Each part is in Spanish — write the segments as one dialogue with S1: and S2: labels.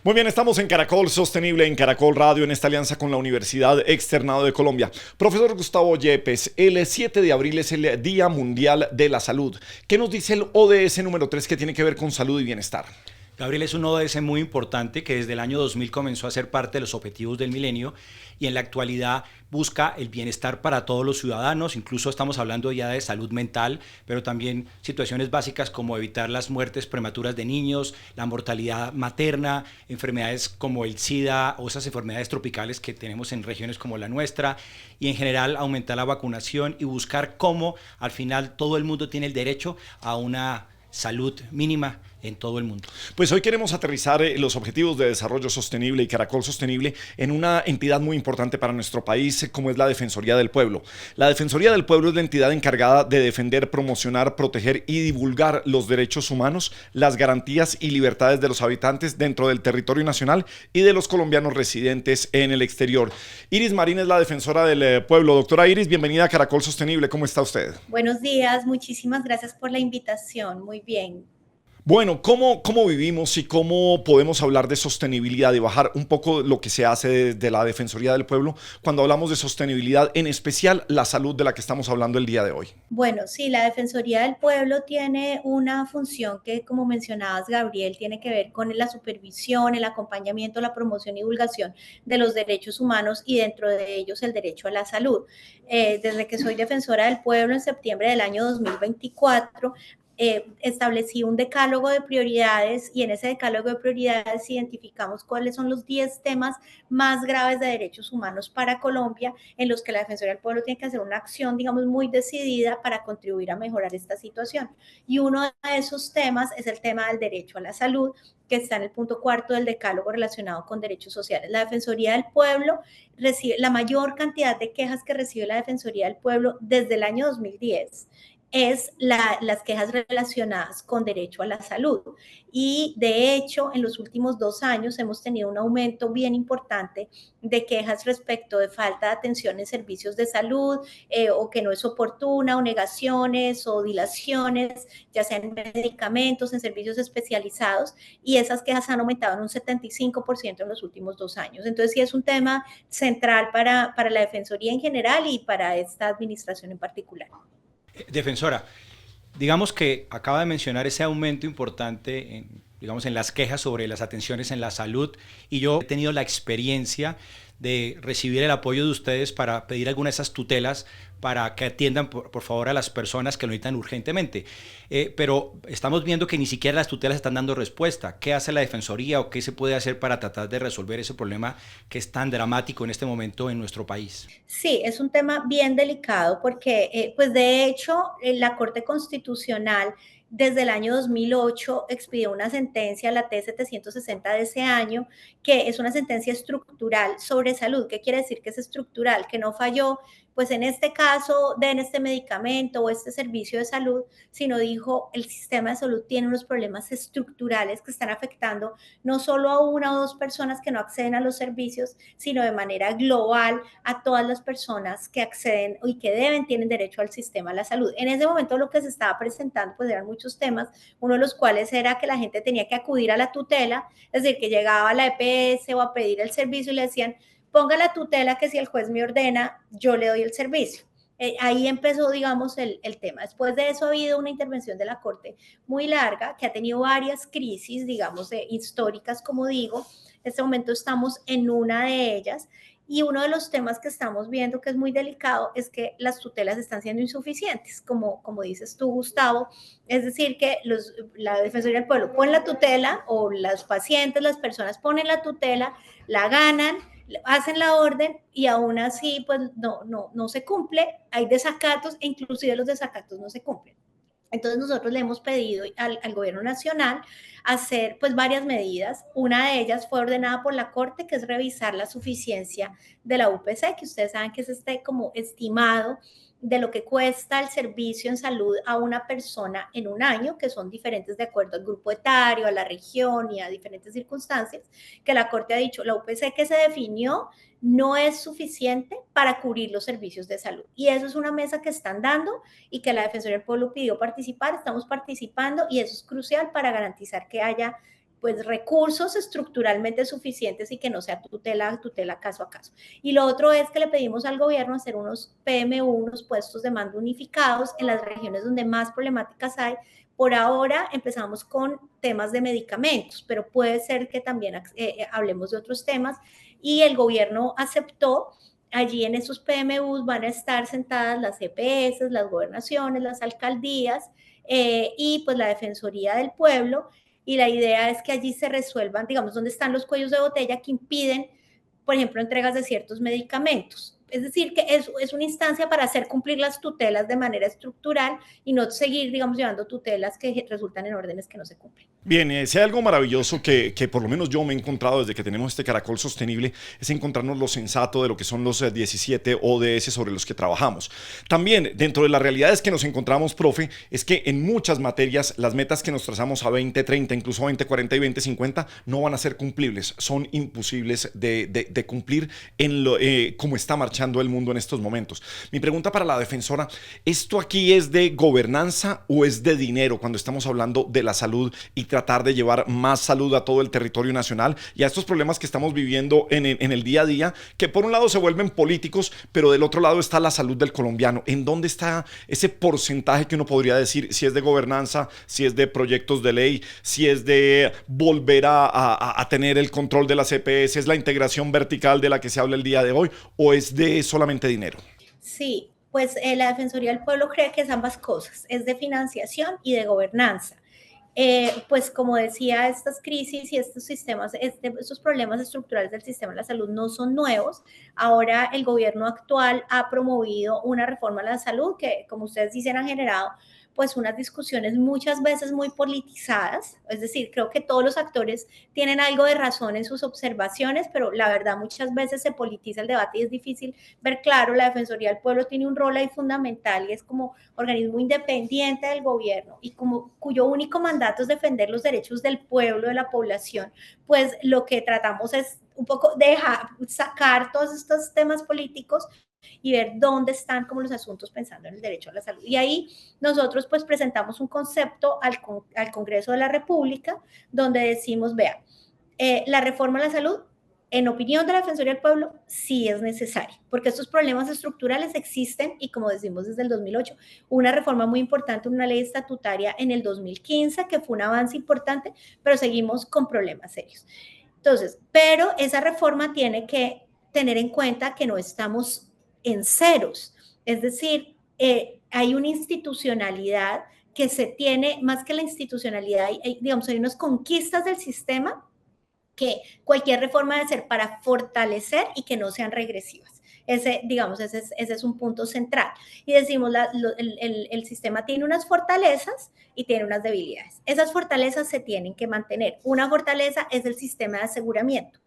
S1: Muy bien, estamos en Caracol Sostenible, en Caracol Radio, en esta alianza con la Universidad Externado de Colombia. Profesor Gustavo Yepes, el 7 de abril es el Día Mundial de la Salud. ¿Qué nos dice el ODS número 3 que tiene que ver con salud y bienestar?
S2: Gabriel, es un ODS muy importante que desde el año 2000 comenzó a ser parte de los objetivos del milenio y en la actualidad busca el bienestar para todos los ciudadanos. Incluso estamos hablando ya de salud mental, pero también situaciones básicas como evitar las muertes prematuras de niños, la mortalidad materna, enfermedades como el SIDA o esas enfermedades tropicales que tenemos en regiones como la nuestra, y en general aumentar la vacunación y buscar cómo al final todo el mundo tiene el derecho a una salud mínima en todo el mundo.
S1: Pues hoy queremos aterrizar los objetivos de desarrollo sostenible y Caracol Sostenible en una entidad muy importante para nuestro país, como es la Defensoría del Pueblo. La Defensoría del Pueblo es la entidad encargada de defender, promocionar, proteger y divulgar los derechos humanos, las garantías y libertades de los habitantes dentro del territorio nacional y de los colombianos residentes en el exterior. Iris Marín es la defensora del pueblo. Doctora Iris, bienvenida a Caracol Sostenible. ¿Cómo está usted?
S3: Buenos días, muchísimas gracias por la invitación. Muy bien.
S1: Bueno, ¿cómo vivimos y cómo podemos hablar de sostenibilidad y bajar un poco lo que se hace desde la Defensoría del Pueblo cuando hablamos de sostenibilidad, en especial la salud de la que estamos hablando el día de hoy?
S3: Bueno, sí, la Defensoría del Pueblo tiene una función que, como mencionabas, Gabriel, tiene que ver con la supervisión, el acompañamiento, la promoción y divulgación de los derechos humanos y dentro de ellos el derecho a la salud. Desde que soy defensora del pueblo en septiembre del año 2024, establecí un decálogo de prioridades y en ese decálogo de prioridades identificamos cuáles son los 10 temas más graves de derechos humanos para Colombia en los que la Defensoría del Pueblo tiene que hacer una acción, digamos, muy decidida para contribuir a mejorar esta situación. Y uno de esos temas es el tema del derecho a la salud, que está en el punto cuarto del decálogo relacionado con derechos sociales. La Defensoría del Pueblo recibe la mayor cantidad de quejas que recibe la Defensoría del Pueblo desde el año 2010 es las quejas relacionadas con derecho a la salud. Y de hecho, en los últimos 2 años hemos tenido un aumento bien importante de quejas respecto de falta de atención en servicios de salud o que no es oportuna, o negaciones o dilaciones, ya sean en medicamentos, en servicios especializados, y esas quejas han aumentado en un 75% en los últimos 2 años. Entonces, sí es un tema central para la Defensoría en general y para esta administración en particular.
S2: Defensora, digamos que acaba de mencionar ese aumento importante en las quejas sobre las atenciones en la salud y yo he tenido la experiencia de recibir el apoyo de ustedes para pedir algunas de esas tutelas para que atiendan por favor a las personas que lo necesitan urgentemente. Pero estamos viendo que ni siquiera las tutelas están dando respuesta. ¿Qué hace la Defensoría o qué se puede hacer para tratar de resolver ese problema que es tan dramático en este momento en nuestro país?
S3: Sí, es un tema bien delicado porque, pues de hecho, la Corte Constitucional desde el año 2008 expidió una sentencia, la T-760 de ese año, que es una sentencia estructural sobre salud. ¿Qué quiere decir que es estructural? Que no falló, pues en este caso, den este medicamento o este servicio de salud, sino dijo, el sistema de salud tiene unos problemas estructurales que están afectando no solo a una o dos personas que no acceden a los servicios, sino de manera global a todas las personas que acceden y que tienen derecho al sistema de la salud. En ese momento lo que se estaba presentando pues eran muchos temas, uno de los cuales era que la gente tenía que acudir a la tutela, es decir, que llegaba a la EPS o a pedir el servicio y le decían, ponga la tutela que si el juez me ordena, yo le doy el servicio. Ahí empezó, digamos, el tema. Después de eso ha habido una intervención de la Corte muy larga, que ha tenido varias crisis, digamos, históricas, como digo. En este momento estamos en una de ellas. Y uno de los temas que estamos viendo que es muy delicado es que las tutelas están siendo insuficientes, como dices tú, Gustavo. Es decir, que la Defensoría del Pueblo pone la tutela o los pacientes, las personas ponen la tutela, la ganan, hacen la orden y aún así pues no se cumple, hay desacatos e inclusive los desacatos no se cumplen. Entonces nosotros le hemos pedido al gobierno nacional hacer pues varias medidas. Una de ellas fue ordenada por la Corte, que es revisar la suficiencia de la UPC, que ustedes saben que es como estimado de lo que cuesta el servicio en salud a una persona en un año, que son diferentes de acuerdo al grupo etario, a la región y a diferentes circunstancias, que la Corte ha dicho, la UPC que se definió no es suficiente para cubrir los servicios de salud. Y eso es una mesa que están dando y que la Defensoría del Pueblo pidió participar, estamos participando y eso es crucial para garantizar que haya pues recursos estructuralmente suficientes y que no sea tutela caso a caso. Y lo otro es que le pedimos al gobierno hacer unos PMU, unos puestos de mando unificados en las regiones donde más problemáticas hay. Por ahora empezamos con temas de medicamentos, pero puede ser que también hablemos de otros temas, y el gobierno aceptó. Allí en esos PMUs van a estar sentadas las EPS, las gobernaciones, las alcaldías y pues la Defensoría del Pueblo, y la idea es que allí se resuelvan, digamos, dónde están los cuellos de botella que impiden, por ejemplo, entregas de ciertos medicamentos. Es decir, que es una instancia para hacer cumplir las tutelas de manera estructural y no seguir, digamos, llevando tutelas que resultan en órdenes que no se cumplen.
S1: Bien, si hay algo maravilloso que por lo menos yo me he encontrado desde que tenemos este Caracol Sostenible, es encontrarnos lo sensato de lo que son los 17 ODS sobre los que trabajamos. También, dentro de las realidades que nos encontramos, profe, es que en muchas materias las metas que nos trazamos a 2030, incluso a 2040 y 2050, no van a ser cumplibles, son imposibles de cumplir como está marchando el mundo en estos momentos. Mi pregunta para la defensora, ¿esto aquí es de gobernanza o es de dinero cuando estamos hablando de la salud y tratar de llevar más salud a todo el territorio nacional y a estos problemas que estamos viviendo en el día a día, que por un lado se vuelven políticos, pero del otro lado está la salud del colombiano? ¿En dónde está ese porcentaje que uno podría decir si es de gobernanza, si es de proyectos de ley, si es de volver a tener el control de las EPS, es la integración vertical de la que se habla el día de hoy, o es de solamente dinero?
S3: Sí, pues la Defensoría del Pueblo cree que es ambas cosas, es de financiación y de gobernanza. Pues como decía, estas crisis y estos sistemas, estos problemas estructurales del sistema de la salud no son nuevos. Ahora el gobierno actual ha promovido una reforma a la salud que, como ustedes dicen, han generado pues unas discusiones muchas veces muy politizadas. Es decir, creo que todos los actores tienen algo de razón en sus observaciones, pero la verdad muchas veces se politiza el debate y es difícil ver claro. La Defensoría del Pueblo tiene un rol ahí fundamental y es como organismo independiente del gobierno y cuyo único mandato es defender los derechos del pueblo, de la población. Pues lo que tratamos es un poco sacar todos estos temas políticos y ver dónde están como los asuntos pensando en el derecho a la salud. Y ahí nosotros pues presentamos un concepto al Congreso de la República donde decimos, vea, la reforma a la salud, en opinión de la Defensoría del Pueblo, sí es necesaria, porque estos problemas estructurales existen y, como decimos, desde el 2008, una reforma muy importante, una ley estatutaria en el 2015, que fue un avance importante, pero seguimos con problemas serios. Entonces, pero esa reforma tiene que tener en cuenta que no estamos en ceros, es decir, hay una institucionalidad que se tiene, más que la institucionalidad, digamos, hay unas conquistas del sistema que cualquier reforma debe ser para fortalecer y que no sean regresivas. Ese es un punto central. Y decimos, el sistema tiene unas fortalezas y tiene unas debilidades. Esas fortalezas se tienen que mantener. Una fortaleza es el sistema de aseguramiento,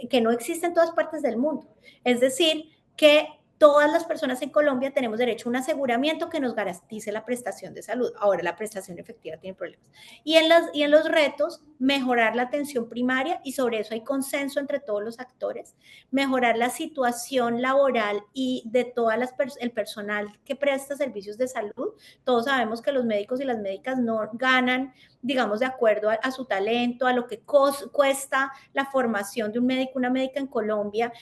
S3: que no existe en todas partes del mundo. Es decir, que todas las personas en Colombia tenemos derecho a un aseguramiento que nos garantice la prestación de salud. Ahora, la prestación efectiva tiene problemas. Y en los retos, mejorar la atención primaria, y sobre eso hay consenso entre todos los actores, mejorar la situación laboral y de todas el personal que presta servicios de salud. Todos sabemos que los médicos y las médicas no ganan, digamos, de acuerdo a su talento, a lo que cuesta la formación de un médico, una médica en Colombia,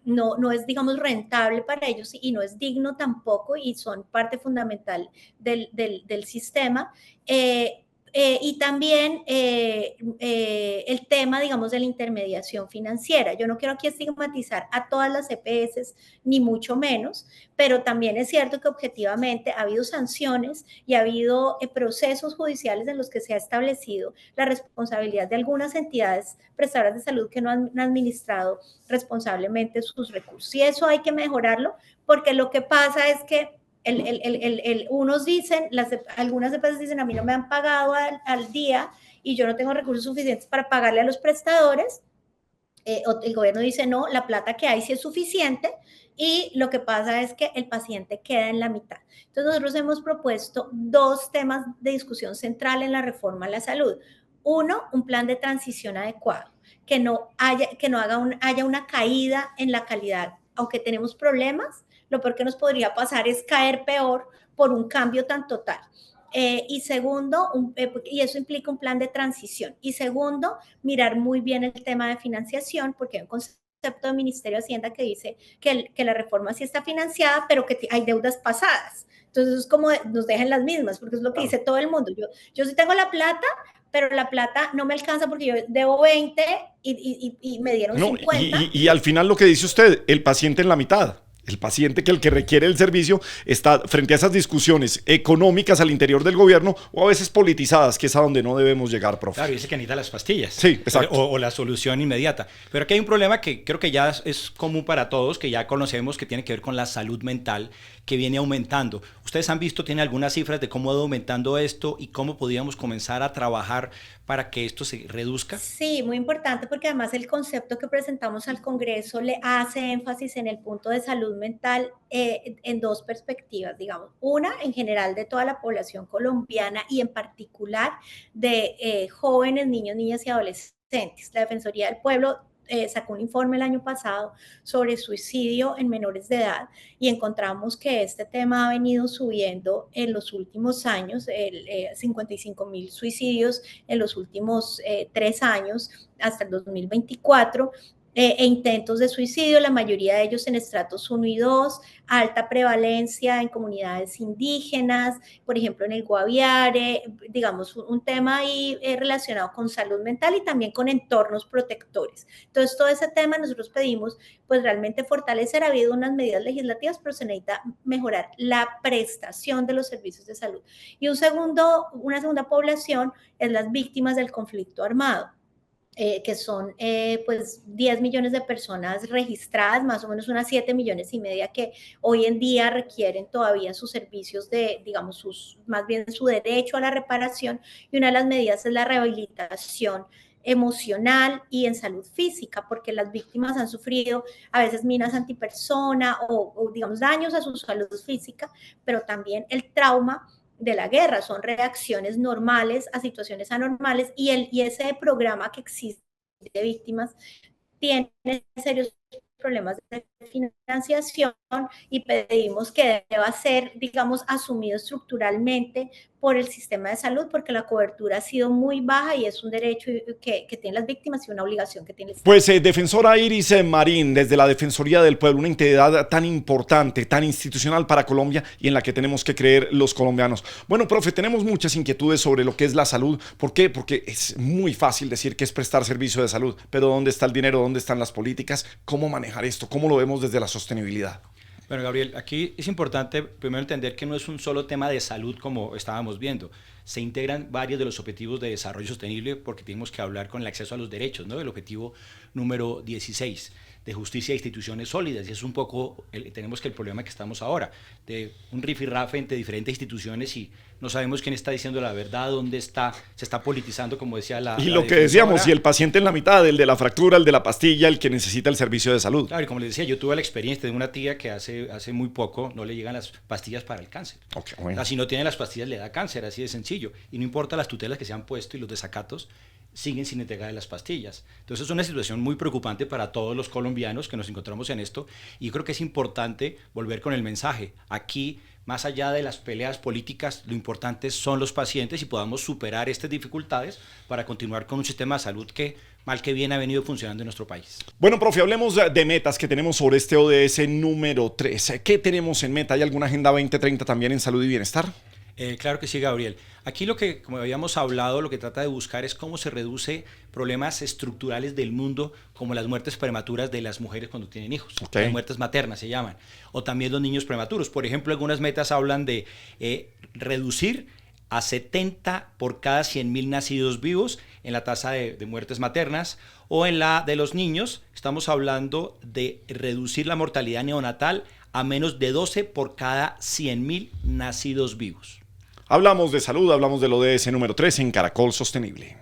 S3: no es, digamos, rentable para ellos y no es digno tampoco, y son parte fundamental del sistema. Y también el tema, digamos, de la intermediación financiera. Yo no quiero aquí estigmatizar a todas las EPS, ni mucho menos, pero también es cierto que objetivamente ha habido sanciones y ha habido procesos judiciales en los que se ha establecido la responsabilidad de algunas entidades prestadoras de salud que no han administrado responsablemente sus recursos. Y eso hay que mejorarlo, porque lo que pasa es que unos dicen, algunas EPS dicen, a mí no me han pagado al día y yo no tengo recursos suficientes para pagarle a los prestadores. El gobierno dice, no, la plata que hay sí es suficiente, y lo que pasa es que el paciente queda en la mitad. Entonces nosotros hemos propuesto dos temas de discusión central en la reforma a la salud. Uno, un plan de transición adecuado, que no haya una caída en la calidad. Aunque tenemos problemas, lo peor que nos podría pasar es caer peor por un cambio tan total. Y segundo, y eso implica un plan de transición. Y segundo, mirar muy bien el tema de financiación, porque hay un concepto del Ministerio de Hacienda que dice que la reforma sí está financiada, pero que hay deudas pasadas. Entonces es como nos dejan las mismas, porque es lo que dice todo el mundo. Yo sí tengo la plata, pero la plata no me alcanza porque yo debo 20 y me dieron 50.
S1: Y al final lo que dice usted, el paciente en la mitad. El paciente, que el que requiere el servicio, está frente a esas discusiones económicas al interior del gobierno o a veces politizadas, que es a donde no debemos llegar, profe.
S2: Claro, dice que necesita las pastillas.
S1: Sí, exacto.
S2: O la solución inmediata. Pero aquí hay un problema que creo que ya es común para todos, que ya conocemos, que tiene que ver con la salud mental, que viene aumentando. ¿Ustedes han visto, tienen algunas cifras de cómo ha ido aumentando esto y cómo podríamos comenzar a trabajar para que esto se reduzca?
S3: Sí, muy importante, porque además el concepto que presentamos al Congreso le hace énfasis en el punto de salud mental en dos perspectivas, digamos. Una, en general, de toda la población colombiana y en particular de jóvenes, niños, niñas y adolescentes. La Defensoría del Pueblo sacó un informe el año pasado sobre suicidio en menores de edad y encontramos que este tema ha venido subiendo en los últimos años, 55.000 suicidios en los últimos 3 años hasta el 2024. Intentos de suicidio, la mayoría de ellos en estratos 1 y 2, alta prevalencia en comunidades indígenas, por ejemplo en el Guaviare, digamos un tema ahí relacionado con salud mental y también con entornos protectores. Entonces todo ese tema nosotros pedimos pues realmente fortalecer, ha habido unas medidas legislativas, pero se necesita mejorar la prestación de los servicios de salud. Y una segunda población es las víctimas del conflicto armado. Que son pues 10 millones de personas registradas, más o menos unas 7 millones y media que hoy en día requieren todavía sus servicios de, digamos, más bien su derecho a la reparación, y una de las medidas es la rehabilitación emocional y en salud física, porque las víctimas han sufrido a veces minas antipersona o digamos daños a su salud física, pero también el trauma de la guerra, son reacciones normales a situaciones anormales y ese programa que existe de víctimas tiene serios problemas de financiación y pedimos que deba ser, digamos, asumido estructuralmente por el sistema de salud, porque la cobertura ha sido muy baja y es un derecho que tienen las víctimas y una obligación que tiene el Estado.
S1: Pues defensora Iris Marín, desde la Defensoría del Pueblo, una entidad tan importante, tan institucional para Colombia y en la que tenemos que creer los colombianos. Bueno, profe, tenemos muchas inquietudes sobre lo que es la salud. ¿Por qué? Porque es muy fácil decir que es prestar servicio de salud, pero ¿dónde está el dinero? ¿Dónde están las políticas? ¿Cómo manejar esto? ¿Cómo lo vemos desde la sostenibilidad?
S2: Bueno, Gabriel, aquí es importante primero entender que no es un solo tema de salud como estábamos viendo. Se integran varios de los objetivos de desarrollo sostenible porque tenemos que hablar con el acceso a los derechos, ¿no? El objetivo número 16 de justicia e instituciones sólidas, y es un poco, tenemos que el problema que estamos ahora, de un rifirrafe entre diferentes instituciones y no sabemos quién está diciendo la verdad, dónde está, se está politizando, como decía la...
S1: Y lo que decíamos, si el paciente en la mitad, el de la fractura, el de la pastilla, el que necesita el servicio de salud.
S2: Claro, y como les decía, yo tuve la experiencia de una tía que hace muy poco no le llegan las pastillas para el cáncer.
S1: Okay, bueno.
S2: O sea, si no tiene las pastillas le da cáncer, así de sencillo. Y no importa las tutelas que se han puesto y los desacatos, siguen sin entregar las pastillas. Entonces es una situación muy preocupante para todos los colombianos que nos encontramos en esto, y yo creo que es importante volver con el mensaje. Aquí, más allá de las peleas políticas, lo importante son los pacientes y podamos superar estas dificultades para continuar con un sistema de salud que, mal que bien, ha venido funcionando en nuestro país.
S1: Bueno, profe, hablemos de metas que tenemos sobre este ODS número 3. ¿Qué tenemos en meta? ¿Hay alguna Agenda 2030 también en salud y bienestar?
S2: Claro que sí, Gabriel. Aquí lo que, como habíamos hablado, lo que trata de buscar es cómo se reduce problemas estructurales del mundo, como las muertes prematuras de las mujeres cuando tienen hijos.
S1: Okay.
S2: Las muertes maternas se llaman. O también los niños prematuros. Por ejemplo, algunas metas hablan de reducir a 70 por cada 100.000 nacidos vivos en la tasa de muertes maternas, o en la de los niños estamos hablando de reducir la mortalidad neonatal a menos de 12 por cada 100.000 nacidos vivos.
S1: Hablamos de salud, hablamos del ODS número 3 en Caracol Sostenible.